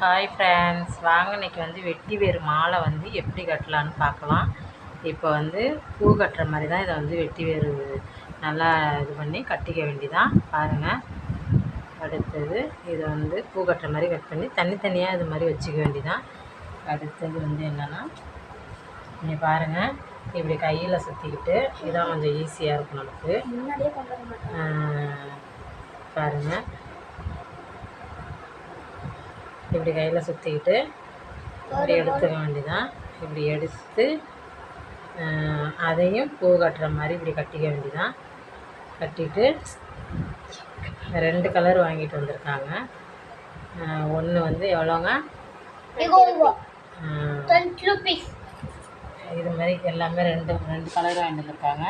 Hi friends, வாங்க இன்றைக்கி வந்து வெட்டி வேறு மாலை வந்து எப்படி கட்டலான்னு பார்க்கலாம். இப்போ வந்து பூ கட்டுற மாதிரி தான் இதை வந்து வெட்டி வேறு நல்லா இது பண்ணி கட்டிக்க வேண்டிதான். பாருங்கள், அடுத்தது இதை வந்து பூ கட்டுற மாதிரி கட் பண்ணி தனித்தனியாக இது மாதிரி வச்சுக்க வேண்டிதான். அடுத்தது வந்து என்னென்னா, இங்கே பாருங்கள், இப்படி கையில் சுற்றிக்கிட்டு இதான் கொஞ்சம் ஈஸியாக இருக்கும் நமக்கு. பாருங்கள், இப்படி கையில் சுற்றிக்கிட்டு இப்படி எடுத்துக்க வேண்டிதான். இப்படி எடுத்து அதையும் பூ கட்டுற மாதிரி இப்படி கட்டிக்க வேண்டிதான். கட்டிட்டு 2 கலர் வாங்கிட்டு வந்திருக்காங்க. ஒன்று வந்து எவ்வளோங்க, இது மாதிரி எல்லாமே ரெண்டு கலர் வாங்கிட்டு வந்திருக்காங்க.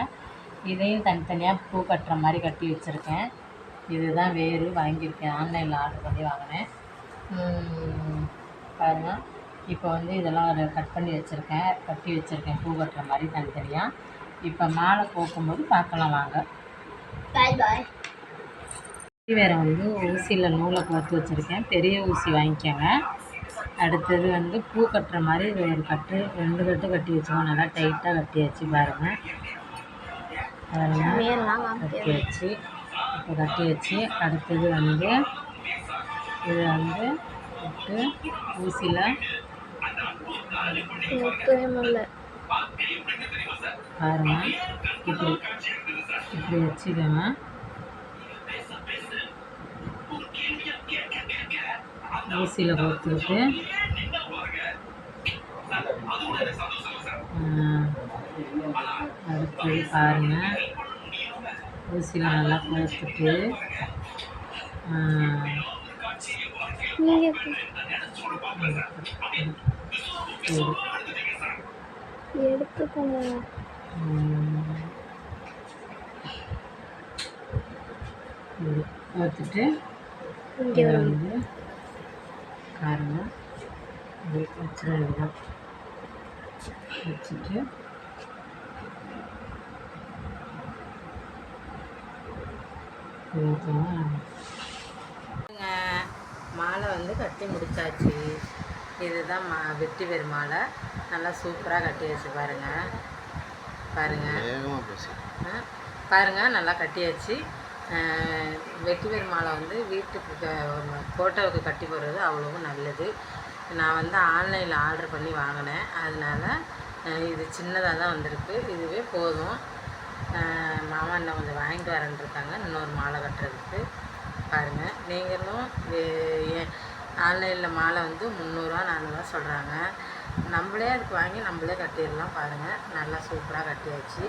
இதையும் தனித்தனியாக பூ கட்டுற மாதிரி கட்டி வச்சுருக்கேன். இதுதான் வேறு வாங்கியிருக்கேன், ஆன்லைனில் ஆர்டர் பண்ணி வாங்கினேன். பாருங்கள், இப்போ வந்து இதெல்லாம் கட் பண்ணி வச்சுருக்கேன், கட்டி வச்சுருக்கேன் பூ கட்டுற மாதிரி தனித்தனியாக. இப்போ மாலை கோக்கும்போது பார்க்கலாம் வாங்க. வேறு வந்து ஊசியில் நூலை கோர்த்து வச்சுருக்கேன், பெரிய ஊசி வாங்கிக்கோங்க. அடுத்தது வந்து பூ கட்டுற மாதிரி ஒரு கட்டு 2 கட்டு கட்டி வச்சுக்கோங்க. நல்லா டைட்டாக கட்டி வச்சு பாருங்கள். அதெல்லாம் கட்டி வச்சு இப்போ கட்டி வச்சு அடுத்தது வந்து இதை வந்து விட்டு ஊசியில் பாருங்கள், இப்படி வச்சுக்கோங்க. ஊசியில் கோர்த்துக்கிட்டு அடுத்தது பாருங்கள், ஊசியில் நல்லா கோர்த்துட்டு எடுத்துக்கோங்க. கோர்த்துட்டு இங்கே வந்து காரணம் வச்சிட வேண்டியதான். வச்சுட்டு மாலை வந்து கட்டி முடிச்சாச்சு. இதுதான் வெட்டி வேறு மாலை. நல்லா சூப்பராக கட்டி வச்சு பாருங்கள். பாருங்கள், நல்லா கட்டியாச்சு. வெட்டி வேறு மாலை வந்து வீட்டுக்கு ஃபோட்டோவுக்கு கட்டி போடுறது அவ்வளவும் நல்லது. நான் வந்து ஆன்லைனில் ஆர்டர் பண்ணி வாங்கினேன், அதனால் இது சின்னதாக தான் வந்திருக்கு. இதுவே போதும். மாமா இன்னும் கொஞ்சம் வாங்கிட்டு வரேன்ருக்காங்க இன்னொரு மாலை கட்டுறதுக்கு. பாருங்கள், நீங்களும் ஆன்லைனில் மாலை வந்து 300 400 சொல்கிறாங்க. நம்மளே அதுக்கு வாங்கி நம்மளே கட்டிடலாம். பாருங்கள், நல்லா சூப்பராக கட்டியாச்சு.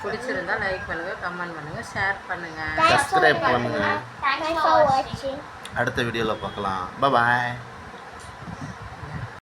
பிடிச்சிருந்தா லைக் பண்ணுங்கள், கமெண்ட் பண்ணுங்கள், ஷேர் பண்ணுங்கள், சப்ஸ்கிரைப் பண்ணுங்கள். அடுத்த வீடியோவில் பார்க்கலாம். பாய்.